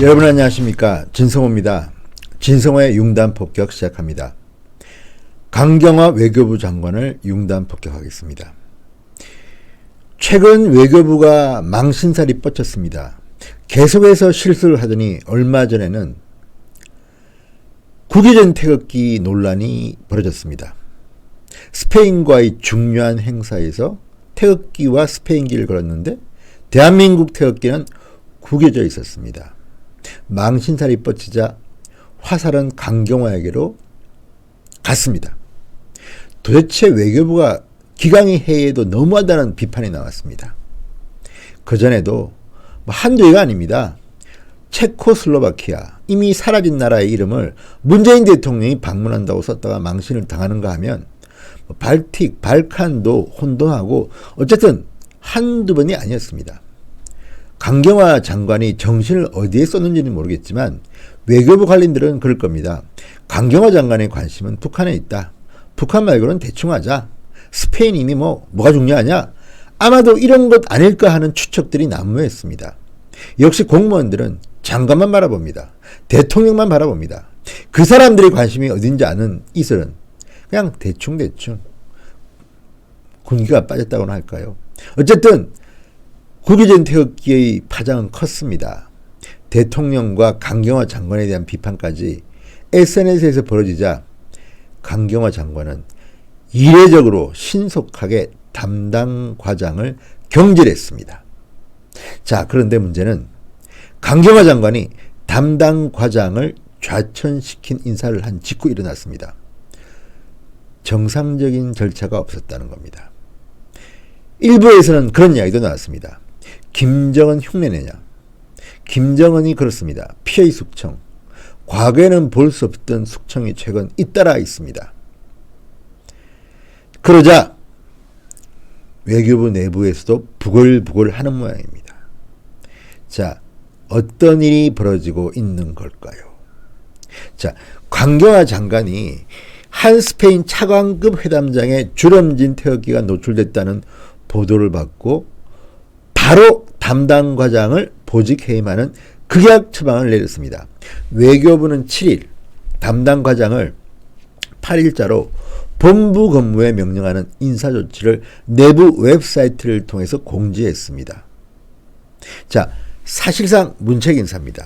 여러분 안녕하십니까. 진성호입니다. 진성호의 융단 폭격 시작합니다. 강경화 외교부 장관을 융단 폭격하겠습니다. 최근 외교부가 망신살이 뻗쳤습니다. 계속해서 실수를 하더니 얼마 전에는 국유전 태극기 논란이 벌어졌습니다. 스페인과의 중요한 행사에서 태극기와 스페인기를 걸었는데 대한민국 태극기는 구겨져 있었습니다. 망신살이 뻗치자 화살은 강경화에게로 갔습니다. 도대체 외교부가 기강이 해에도 너무하다는 비판이 나왔습니다. 그전에도 한두 해가 아닙니다. 체코슬로바키아, 이미 사라진 나라의 이름을 문재인 대통령이 방문한다고 썼다가 망신을 당하는가 하면 발틱, 발칸도 혼돈하고 어쨌든 한두 번이 아니었습니다. 강경화 장관이 정신을 어디에 썼는지는 모르겠지만 외교부 관련들은 그럴 겁니다. 강경화 장관의 관심은 북한에 있다. 북한 말고는 대충 하자. 스페인 이미 뭐가 중요하냐? 아마도 이런 것 아닐까 하는 추측들이 난무했습니다. 역시 공무원들은 장관만 바라봅니다. 대통령만 바라봅니다. 그 사람들의 관심이 어딘지 아는 이슬은 그냥 대충 군기가 빠졌다고나 할까요? 어쨌든 국유전 태극기의 파장은 컸습니다. 대통령과 강경화 장관에 대한 비판까지 SNS에서 벌어지자 강경화 장관은 이례적으로 신속하게 담당 과장을 경질했습니다. 자, 그런데 문제는 강경화 장관이 담당 과장을 좌천시킨 인사를 한 직후 일어났습니다. 정상적인 절차가 없었다는 겁니다. 일부에서는 그런 이야기도 나왔습니다. 김정은 흉내내냐. 김정은이 그렇습니다. 피해 숙청. 과거에는 볼 수 없던 숙청이 최근 잇따라 있습니다. 그러자 외교부 내부에서도 부글부글 하는 모양입니다. 자, 어떤 일이 벌어지고 있는 걸까요? 자, 강경화 장관이 한 스페인 차관급 회담장에 주름진 태극기가 노출됐다는 보도를 받고 바로 담당 과장을 보직 해임하는 극약 처방을 내렸습니다. 외교부는 7일 담당 과장을 8일자로 본부 근무에 명령하는 인사조치를 내부 웹사이트를 통해서 공지했습니다. 자, 사실상 문책 인사입니다.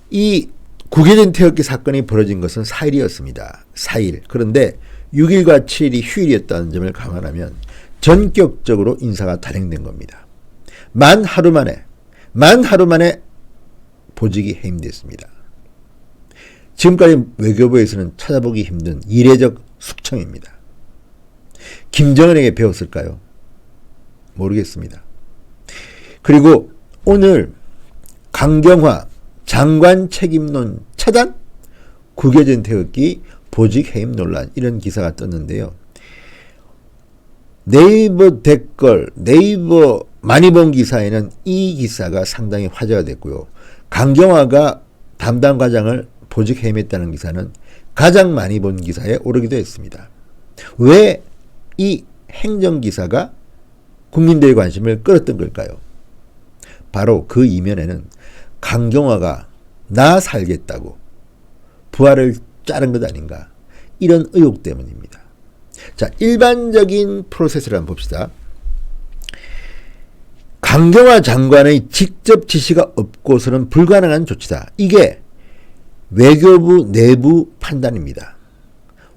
이 국유전 태극기 사건이 벌어진 것은 4일이었습니다. 4일. 그런데 6일과 7일이 휴일이었다는 점을 감안하면 전격적으로 인사가 단행된 겁니다. 만 하루 만에 보직이 해임됐습니다. 지금까지 외교부에서는 찾아보기 힘든 이례적 숙청입니다. 김정은에게 배웠을까요? 모르겠습니다. 그리고 오늘 강경화 장관 책임론 차단, 국유전 태극기 보직 해임 논란, 이런 기사가 떴는데요. 네이버 댓글, 네이버 많이 본 기사에는 이 기사가 상당히 화제가 됐고요. 강경화가 담당 과장을 보직 해임했다는 기사는 가장 많이 본 기사에 오르기도 했습니다. 왜 이 행정기사가 국민들의 관심을 끌었던 걸까요? 바로 그 이면에는 강경화가 나 살겠다고 부하를 자른 것 아닌가, 이런 의혹 때문입니다. 자, 일반적인 프로세스를 한번 봅시다. 강경화 장관의 직접 지시가 없고서는 불가능한 조치다. 이게 외교부 내부 판단입니다.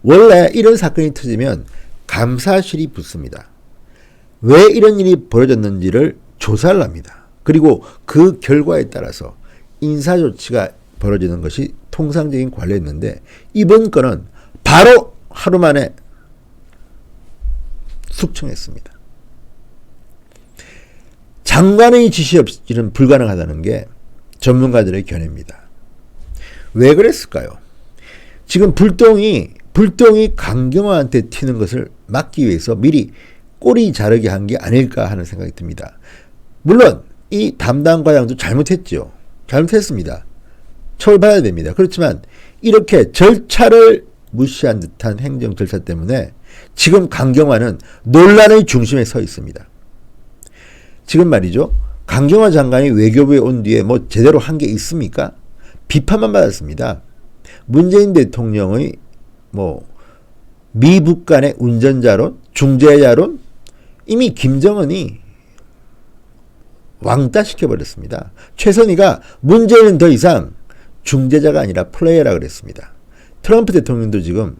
원래 이런 사건이 터지면 감사실이 붙습니다. 왜 이런 일이 벌어졌는지를 조사를 합니다. 그리고 그 결과에 따라서 인사조치가 벌어지는 것이 통상적인 관례였는데, 이번 건은 바로 하루 만에 숙청했습니다. 장관의 지시 없이는 불가능하다는 게 전문가들의 견해입니다. 왜 그랬을까요? 지금 불똥이 강경화한테 튀는 것을 막기 위해서 미리 꼬리 자르게 한 게 아닐까 하는 생각이 듭니다. 물론 이 담당 과장도 잘못했죠. 잘못했습니다. 처벌받아야 됩니다. 그렇지만 이렇게 절차를 무시한 듯한 행정 절차 때문에 지금 강경화는 논란의 중심에 서 있습니다. 지금 말이죠. 강경화 장관이 외교부에 온 뒤에 뭐 제대로 한 게 있습니까? 비판만 받았습니다. 문재인 대통령의 뭐 미북 간의 운전자론, 중재자론 이미 김정은이 왕따시켜버렸습니다. 최선희가 문재인은 더 이상 중재자가 아니라 플레이어라 그랬습니다. 트럼프 대통령도 지금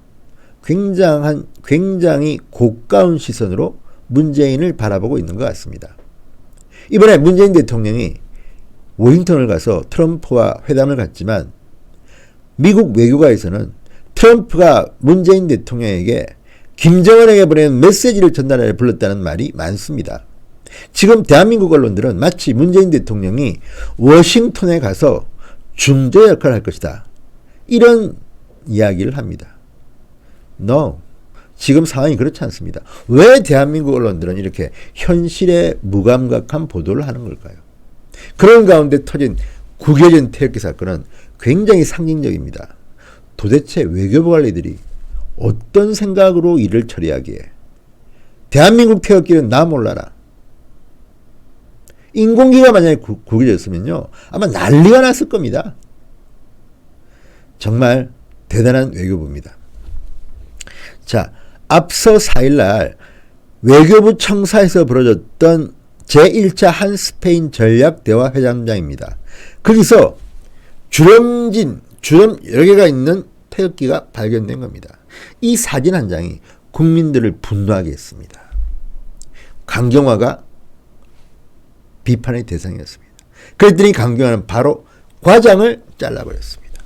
굉장히 고가운 시선으로 문재인을 바라보고 있는 것 같습니다. 이번에 문재인 대통령이 워싱턴을 가서 트럼프와 회담을 갖지만 미국 외교가에서는 트럼프가 문재인 대통령에게 김정은에게 보내는 메시지를 전달하려 불렀다는 말이 많습니다. 지금 대한민국 언론들은 마치 문재인 대통령이 워싱턴에 가서 중재 역할을 할 것이다, 이런 이야기를 합니다. No. 지금 상황이 그렇지 않습니다. 왜 대한민국 언론들은 이렇게 현실에 무감각한 보도를 하는 걸까요? 그런 가운데 터진 구겨진 태극기 사건은 굉장히 상징적입니다. 도대체 외교부 관리들이 어떤 생각으로 일을 처리하기에 대한민국 태극기는 나 몰라라. 인공기가 만약에 구겨졌으면요, 아마 난리가 났을 겁니다. 정말 대단한 외교부입니다. 자, 앞서 4일날 외교부 청사에서 벌어졌던 제1차 한스페인 전략대화회담장입니다. 거기서 주름 여러 개가 있는 태극기가 발견된 겁니다. 이 사진 한 장이 국민들을 분노하게 했습니다. 강경화가 비판의 대상이었습니다. 그랬더니 강경화는 바로 과장을 잘라버렸습니다.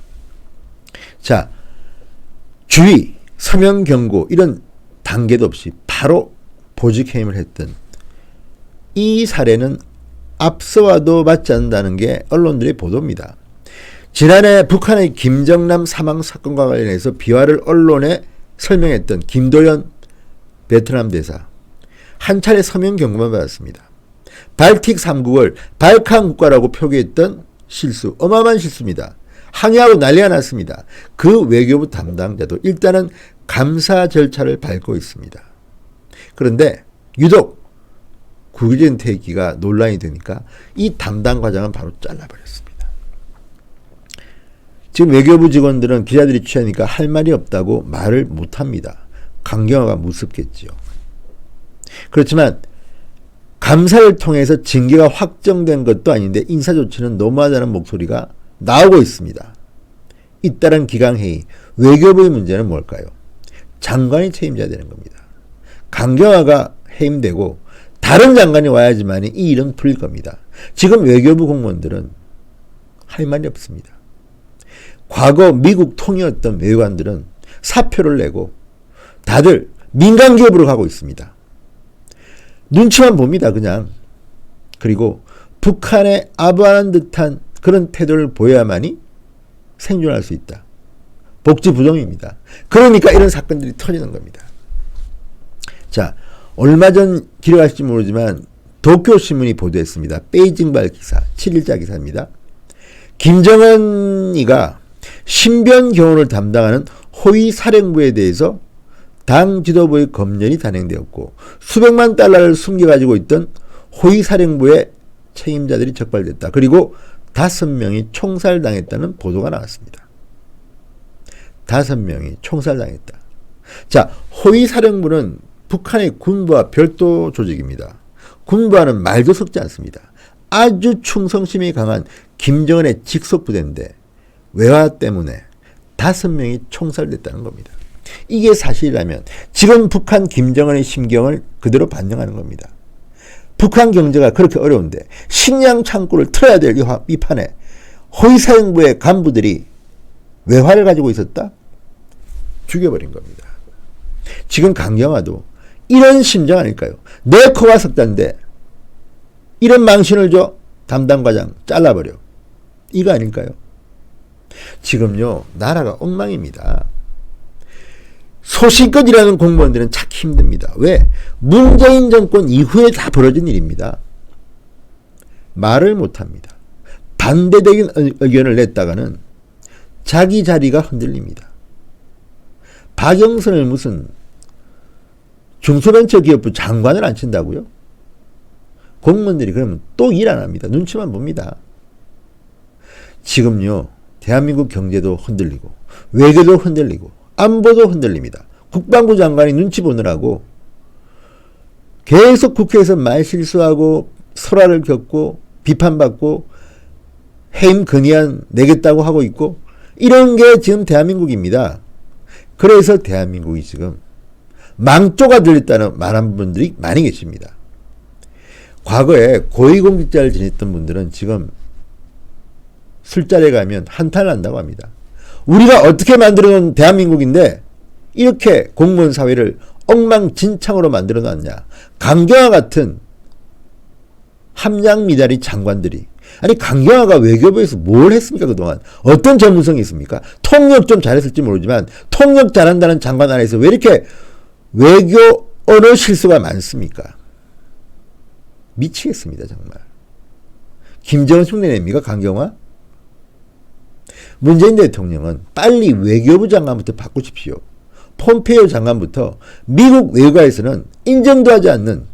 자, 주의, 서명 경고 이런 단계도 없이 바로 보직 해임을 했던 이 사례는 앞서와도 맞지 않는다는 게 언론들의 보도입니다. 지난해 북한의 김정남 사망 사건과 관련해서 비화를 언론에 설명했던 김도연 베트남 대사, 한 차례 서명 경고만 받았습니다. 발틱 3국을 발칸 국가라고 표기했던 실수, 어마어마한 실수입니다. 항의하고 난리가 났습니다. 그 외교부 담당자도 일단은 감사 절차를 밟고 있습니다. 그런데 유독 구겨진 태극기가 논란이 되니까 이 담당 과장은 바로 잘라버렸습니다. 지금 외교부 직원들은 기자들이 취하니까 할 말이 없다고 말을 못합니다. 강경화가 무섭겠지요. 그렇지만 감사를 통해서 징계가 확정된 것도 아닌데 인사조치는 너무하다는 목소리가 나오고 있습니다. 잇따른 기강회의, 외교부의 문제는 뭘까요? 장관이 책임져야 되는 겁니다. 강경화가 해임되고 다른 장관이 와야지만 이 일은 풀릴 겁니다. 지금 외교부 공무원들은 할 말이 없습니다. 과거 미국 통이었던 외교관들은 사표를 내고 다들 민간 기업으로 가고 있습니다. 눈치만 봅니다, 그냥. 그리고 북한에 아부하는 듯한 그런 태도를 보여야만이 생존할 수 있다. 복지 부동입니다. 그러니까 이런 사건들이 터지는 겁니다. 자, 얼마 전 기억하실지 모르지만 도쿄신문이 보도했습니다. 베이징발 기사, 7일자 기사입니다. 김정은이가 신변 교원을 담당하는 호위 사령부에 대해서 당 지도부의 검열이 단행되었고 수백만 달러를 숨겨가지고 있던 호위 사령부의 책임자들이 적발됐다. 그리고 5명이 총살당했다는 보도가 나왔습니다. 5명이 총살당했다. 자, 호위 사령부는 북한의 군부와 별도 조직입니다. 군부와는 말도 섞지 않습니다. 아주 충성심이 강한 김정은의 직속 부대인데 외화 때문에 5명이 총살됐다는 겁니다. 이게 사실이라면 지금 북한 김정은의 심경을 그대로 반영하는 겁니다. 북한 경제가 그렇게 어려운데 식량 창고를 틀어야 될 이 판에 호위사령부의 간부들이 외화를 가지고 있었다? 죽여버린 겁니다. 지금 강경화도 이런 심정 아닐까요? 내 코가 석단데 이런 망신을 줘? 담당과장 잘라버려. 이거 아닐까요? 지금요, 나라가 엉망입니다. 소신껏 일하는 공무원들은 찾기 힘듭니다. 왜? 문재인 정권 이후에 다 벌어진 일입니다. 말을 못합니다. 반대적인 의견을 냈다가는 자기 자리가 흔들립니다. 박영선을 무슨 중소벤처기업부 장관을 안 친다고요? 공무원들이 그러면 또 일 안 합니다. 눈치만 봅니다. 지금요, 대한민국 경제도 흔들리고 외교도 흔들리고 안보도 흔들립니다. 국방부 장관이 눈치 보느라고 계속 국회에서 말실수하고 설화를 겪고 비판받고 해임 건의안 내겠다고 하고 있고, 이런 게 지금 대한민국입니다. 그래서 대한민국이 지금 망조가 들렸다는 말한 분들이 많이 계십니다. 과거에 고위공직자를 지냈던 분들은 지금 술자리에 가면 한탄을 한다고 합니다. 우리가 어떻게 만들어놓은 대한민국인데 이렇게 공무원 사회를 엉망진창으로 만들어놨냐. 강경화 같은 함량미다리 장관들이, 아니 강경화가 외교부에서 뭘 했습니까? 그동안 어떤 전문성이 있습니까? 통역 좀 잘했을지 모르지만 통역 잘한다는 장관 안에서 왜 이렇게 외교 언어 실수가 많습니까? 미치겠습니다 정말. 김정은 흉내냅니까 강경화? 문재인 대통령은 빨리 외교부 장관부터 바꾸십시오. 폼페이오 장관부터 미국 외교가에서는 인정도 하지 않는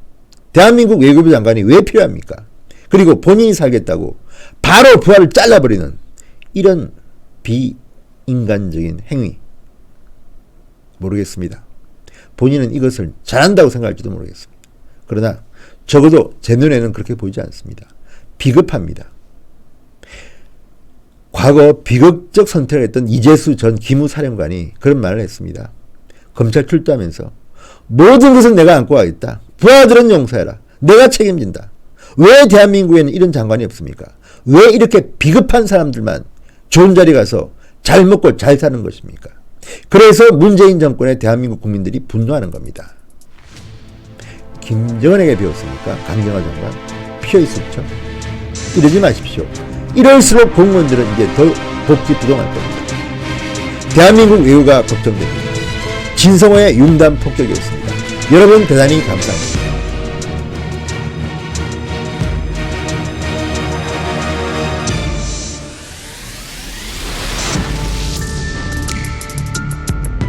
대한민국 외교부 장관이 왜 필요합니까? 그리고 본인이 살겠다고 바로 부하를 잘라버리는 이런 비인간적인 행위, 모르겠습니다. 본인은 이것을 잘한다고 생각할지도 모르겠습니다. 그러나 적어도 제 눈에는 그렇게 보이지 않습니다. 비겁합니다. 과거 비극적 선택을 했던 이재수 전 기무사령관이 그런 말을 했습니다. 검찰 출두하면서 모든 것은 내가 안고 가겠다. 부하들은 용서해라. 내가 책임진다. 왜 대한민국에는 이런 장관이 없습니까? 왜 이렇게 비겁한 사람들만 좋은 자리 가서 잘 먹고 잘 사는 것입니까? 그래서 문재인 정권에 대한민국 국민들이 분노하는 겁니다. 김정은에게 배웠습니까? 강경화 장관. 피해 있었죠. 이러지 마십시오. 이럴수록 공무원들은 이제 더 복지 부동할 겁니다. 대한민국 외교가 걱정됩니다. 진성호의 융단 폭격이었습니다. 여러분 대단히 감사합니다.